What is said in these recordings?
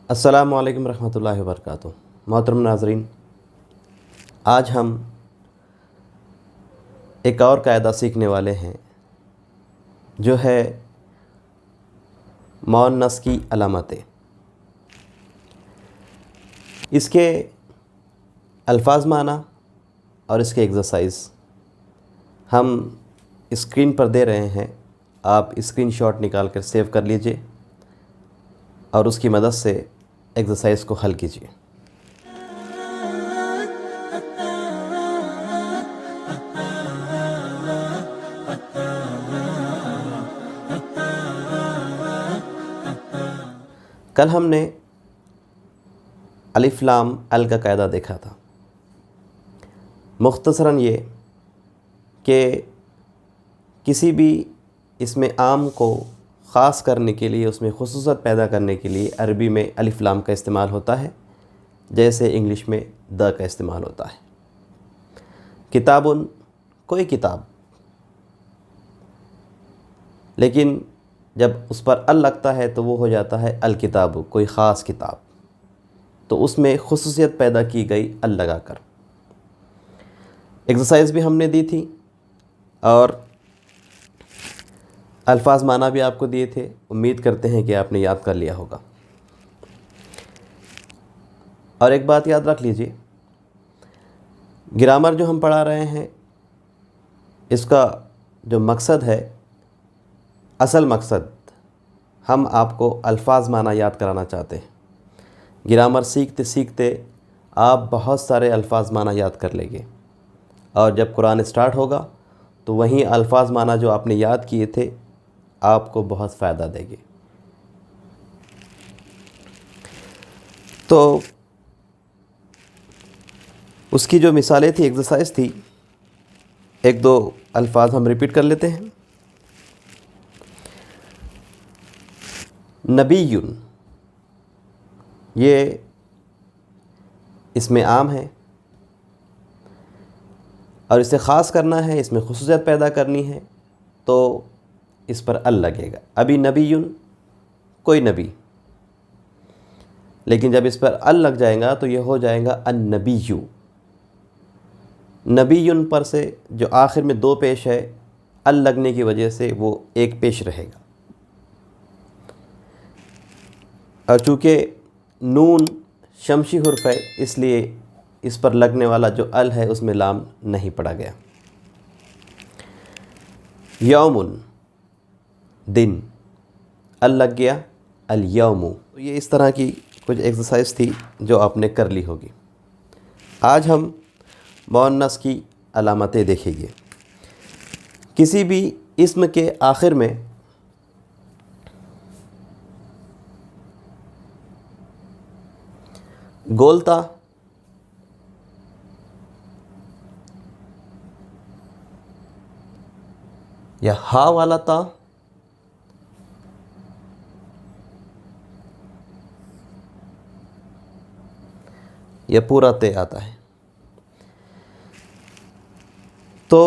अस्सलामु अलैकुम रहमतुल्लाहि व बरकातुहू। मोहतरम नाज़रीन, आज हम एक और कायदा सीखने वाले हैं जो है मुअन्नस की अलामतें। इसके अल्फाज माना और इसके एक्सरसाइज हम स्क्रीन पर दे रहे हैं। आप स्क्रीनशॉट निकाल कर सेव कर लीजिए और उसकी मदद से एक्सरसाइज को हल कीजिए। कल हमने अलिफ लाम अल का कायदा देखा था। मुख्तसरन ये कि किसी भी इसमें आम को ख़ास करने के लिए, उसमें खुसूसत पैदा करने के लिए अरबी में अलिफ लाम का इस्तेमाल होता है, जैसे इंग्लिश में द का इस्तेमाल होता है। किताबुन कोई किताब, लेकिन जब उस पर अल लगता है तो वो हो जाता है अल किताब, कोई ख़ास किताब। तो उसमें खुसूसियत पैदा की गई अल लगाकर। एक्सरसाइज भी हमने दी थी और अल्फाज माना भी आपको दिए थे। उम्मीद करते हैं कि आपने याद कर लिया होगा। और एक बात याद रख लीजिए, ग्रामर जो हम पढ़ा रहे हैं इसका जो मकसद है, असल मकसद, हम आपको अल्फाज माना याद कराना चाहते हैं। ग्रामर सीखते सीखते आप बहुत सारे अल्फाज माना याद कर लेंगे और जब कुरान स्टार्ट होगा तो वहीं अल्फाज माना जो आपने याद किए थे आपको बहुत फ़ायदा देंगे। तो उसकी जो मिसालें थी, एक्सरसाइज थी, एक दो अल्फाज हम रिपीट कर लेते हैं। नबीयुन, ये इसमें आम है और इसे ख़ास करना है, इसमें खुसूसियत पैदा करनी है तो इस पर अल लगेगा। अभी नबीयुन कोई नबी, लेकिन जब इस पर अल लग जाएगा तो ये हो जाएगा अन नबीयु। नबीयुन पर से जो आखिर में दो पेश है, अल लगने की वजह से वो एक पेश रहेगा। और चूँकि नून शमशी हुर्फ है इसलिए इस पर लगने वाला जो अल है उसमें लाम नहीं पड़ा गया। यौमुन दिन, अल लग गया, अल यौमु। तो ये इस तरह की कुछ एक्सरसाइज थी जो आपने कर ली होगी। आज हम मुअन्नस की अलामतें देखेंगे। किसी भी इस्म के आखिर में गोलता या हा वाला ता या पूरा ते आता है तो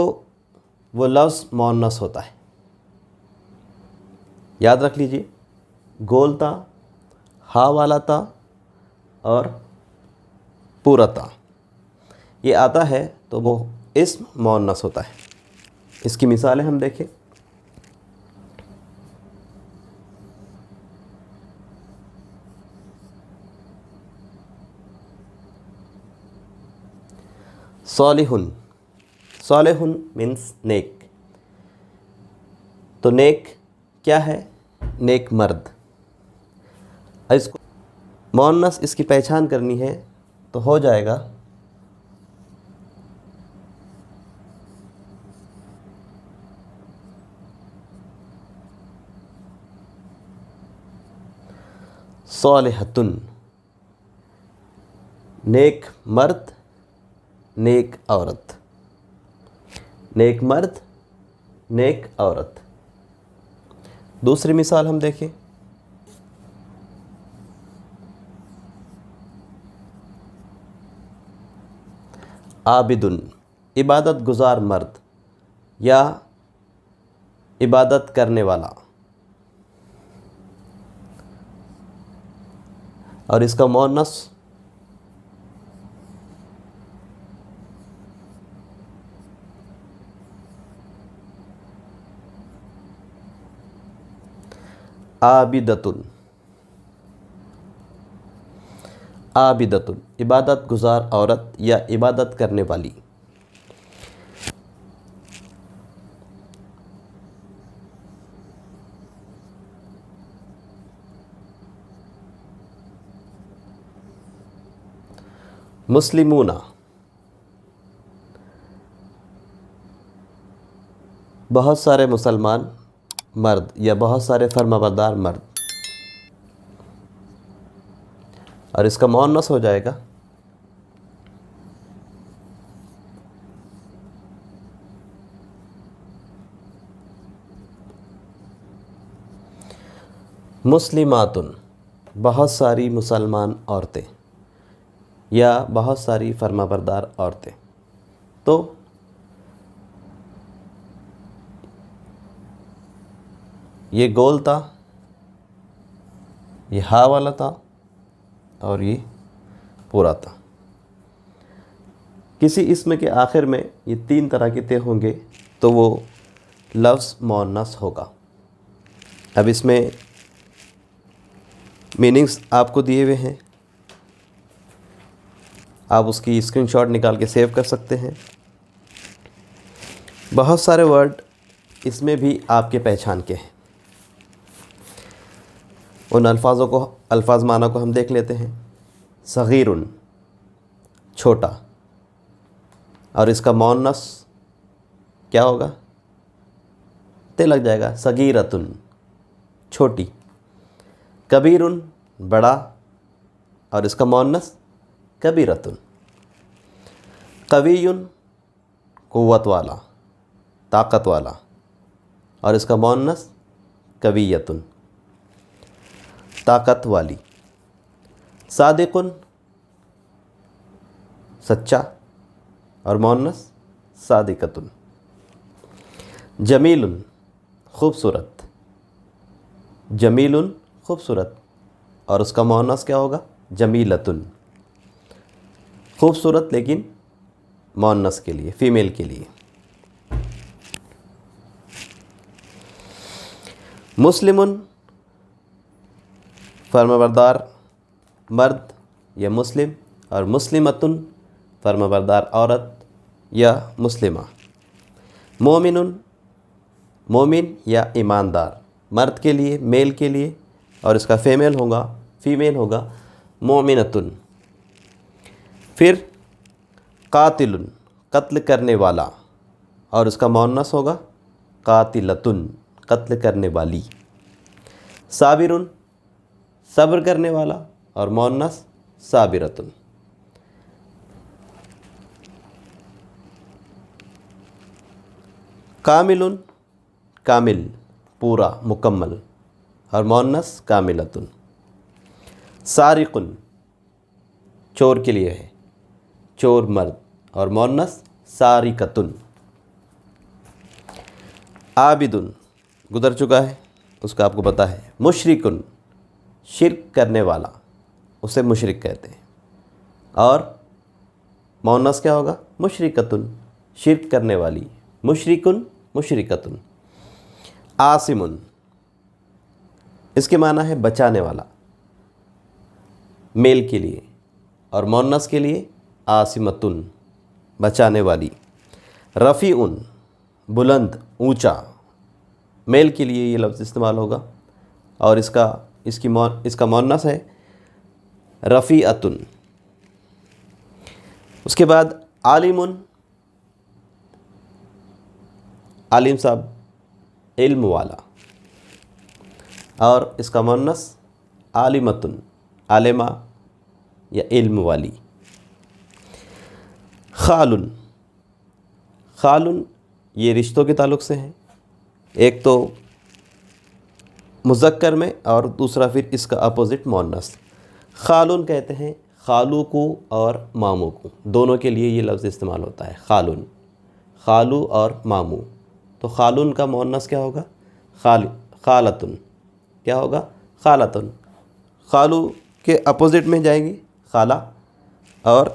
वो लफ्ज़ मुअन्नस होता है। याद रख लीजिए, गोलता, हा वाला ता और पूरा ता ये आता है तो वो इस्म मुअन्नस होता है। इसकी मिसालें हम देखें। सालिहुन, सालिहुन मीन्स नेक। तो नेक क्या है? नेक मर्द। इसको मुअन्नस इसकी पहचान करनी है तो हो जाएगा सालिहतुन, नेक मर्द, नेक औरत। नेक मर्द, नेक औरत। दूसरी मिसाल हम देखें। आबिदुन, इबादत गुज़ार मर्द या इबादत करने वाला। और इसका मुअन्नस आबिदतुन। आबिदतुन इबादत गुजार औरत या इबादत करने वाली। मुस्लिमूना बहुत सारे मुसलमान मर्द या बहुत सारे फर्माबरदार मर्द, और इसका मुअन्नस हो जाएगा मुस्लिमातुन बहुत सारी मुसलमान औरतें या बहुत सारी फर्माबरदार औरतें। तो ये गोल था, ये हा वाला था और ये पूरा था। किसी इसम के आखिर में ये तीन तरह के ते होंगे तो वो लफ्ज़ मुअन्नस होगा। अब इसमें मीनिंग्स आपको दिए हुए हैं, आप उसकी स्क्रीनशॉट निकाल के सेव कर सकते हैं। बहुत सारे वर्ड इसमें भी आपके पहचान के हैं। उन अल्फाज माना को हम देख लेते हैं। सगीरुन छोटा, और इसका मुअन्नस क्या होगा? ते लग जाएगा, सगीरतुन छोटी। कबीरुन बड़ा, और इसका मुअन्नस कबीरतुन। कवियुन क़ुव्वत वाला, ताकत वाला, और इसका मुअन्नस कवियतुन ताकत वाली। सादिकुन सच्चा, और मुअन्नस सादिकतुन। जमीलुन खूबसूरत, जमीलुन खूबसूरत, और उसका मुअन्नस क्या होगा? जमीलतुन खूबसूरत, लेकिन मुअन्नस के लिए, फ़ीमेल के लिए। मुस्लिमुन फर्माबरदार मर्द या मुस्लिम, और मुस्लिमतुन फर्माबरदार औरत या मुस्लिमा। मोमिनुन मोमिन या ईमानदार, मर्द के लिए, मेल के लिए, और इसका फीमेल होगा मोमिनतुन। फिर कातिलुन कत्ल करने वाला, और उसका मुअन्नस होगा कातिलतुन कत्ल करने वाली। साबिरुन सब्र करने वाला, और मुअन्नस साबिरतुन। कामिलुन कामिल पूरा मुकम्मल, और मुअन्नस कामिलतुन। सारिकुन चोर के लिए है, चोर मर्द, और मुअन्नस सारिकतुन। आबिदुन गुजर चुका है, उसका आपको पता है। मुशरिकुन शिर्क करने वाला, उसे मुशरिक कहते हैं, और मुअन्नस क्या होगा? मुशरिकतुन शिर्क करने वाली। मुशरिकुन मुशरिकतुन। आसिमुन इसके माना है बचाने वाला, मेल के लिए, और मुअन्नस के लिए आसिमतुन बचाने वाली। रफ़ीउन बुलंद ऊंचा, मेल के लिए ये लफ्ज़ इस्तेमाल होगा, और इसका मुअन्नस है रफ़ीअतुन। उसके बाद आलिमुन, आलिम साहब इल्म वाला, और इसका मुअन्नस आलिमतुन आलिमा या इल्म वाली। खालुन खालुन ये रिश्तों के ताल्लुक़ से हैं, एक तो मुज़क्कर में और दूसरा फिर इसका अपोज़िट मुअन्नस। खालुन कहते हैं खालू को और मामू को, दोनों के लिए ये लफ्ज़ इस्तेमाल होता है। खालुन खालू और मामू, तो खालुन का मुअन्नस क्या होगा? खालतुन क्या होगा? खालतुन। खालू के अपोजिट में जाएगी खाला, और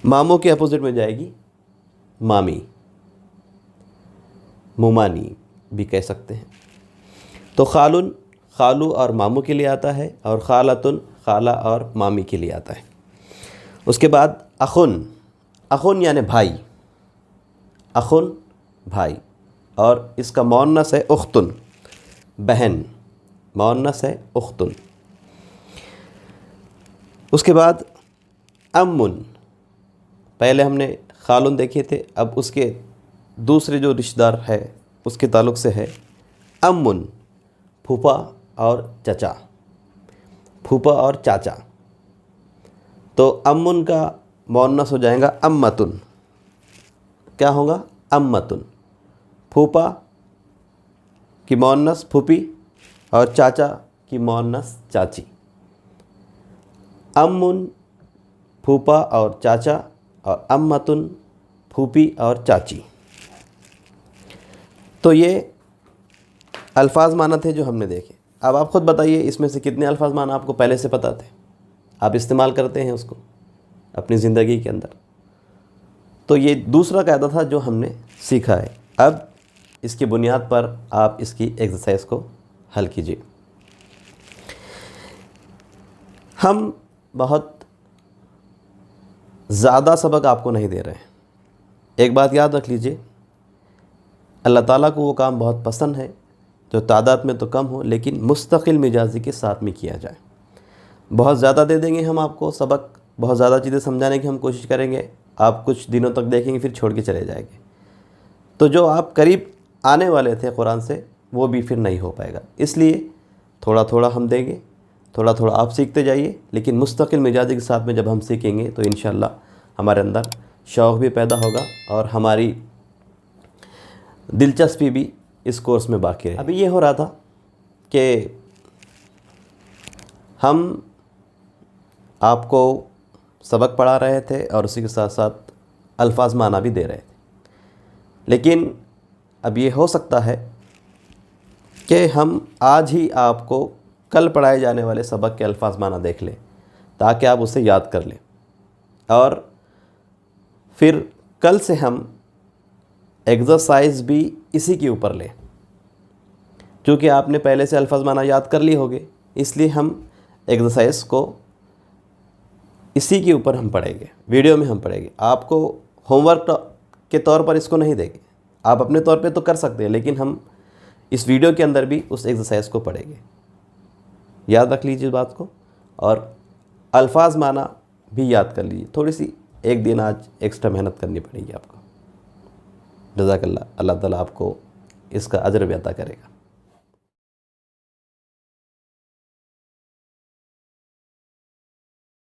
मामू के अपोजिट में जाएगी मामी, मुमानी भी कह सकते हैं। तो खालुन खालू और मामू के लिए आता है, और खालतुन खाला और मामी के लिए आता है। उसके बाद अखुन, अखुन यानी भाई, अखुन भाई, और इसका मुअन्नस है उख्तुन, बहन, मुअन्नस है उख्तुन। उसके बाद अम्मुन, पहले हमने खालुन देखे थे, अब उसके दूसरे जो रिश्तेदार है उसके ताल्लुक़ से है अम्मुन, फूफा और चचा, फूफा और चाचा। तो अम्मुन का मुअन्नस हो जाएगा अम्मतुन, क्या होगा अम्मतुन, फूफा की मुअन्नस फूफी और चाचा की मुअन्नस चाची। अम्मुन फूफा और चाचा, और अम्मतुन फूफी और चाची। तो ये अल्फाज माना थे जो हमने देखे। अब आप ख़ुद बताइए इसमें से कितने अल्फाज माना आपको पहले से पता थे, आप इस्तेमाल करते हैं उसको अपनी ज़िंदगी के अंदर। तो ये दूसरा कायदा था जो हमने सीखा है। अब इसकी बुनियाद पर आप इसकी एक्सरसाइज को हल कीजिए। हम बहुत ज़्यादा सबक आपको नहीं दे रहे हैं। एक बात याद रख लीजिए, अल्लाह ताला को वो काम बहुत पसंद है जो तादाद में तो कम हो लेकिन मुस्तकिल मिजाजी के साथ में किया जाए। बहुत ज़्यादा दे देंगे हम आपको सबक, बहुत ज़्यादा चीज़ें समझाने की हम कोशिश करेंगे, आप कुछ दिनों तक देखेंगे फिर छोड़ के चले जाएंगे। तो जो आप करीब आने वाले थे कुरान से वो भी फिर नहीं हो पाएगा। इसलिए थोड़ा थोड़ा हम देंगे, थोड़ा थोड़ा आप सीखते जाइए, लेकिन मुस्तकिल मिजाजी के साथ में जब हम सीखेंगे तो इंशाअल्लाह हमारे अंदर शौक़ भी पैदा होगा और हमारी दिलचस्पी भी इस कोर्स में बाकी है। अभी ये हो रहा था कि हम आपको सबक पढ़ा रहे थे और उसी के साथ साथ अल्फाज माना भी दे रहे थे, लेकिन अब ये हो सकता है कि हम आज ही आपको कल पढ़ाए जाने वाले सबक के अल्फाज माना देख लें ताकि आप उसे याद कर लें, और फिर कल से हम एक्सरसाइज भी इसी के ऊपर लें। क्योंकि आपने पहले से अल्फाज माना याद कर लिए होंगे, इसलिए हम एक्सरसाइज को इसी के ऊपर हम पढ़ेंगे, वीडियो में हम पढ़ेंगे। आपको होमवर्क के तौर पर इसको नहीं देंगे, आप अपने तौर पे तो कर सकते हैं, लेकिन हम इस वीडियो के अंदर भी उस एक्सरसाइज को पढ़ेंगे। याद रख लीजिए बात को, और अल्फाज माना भी याद कर लीजिए। थोड़ी सी एक दिन आज एक्स्ट्रा मेहनत करनी पड़ेगी आपको। जज़ाकल्लाह, अल्लाह ताला आपको इसका अजर भी अता करेगा।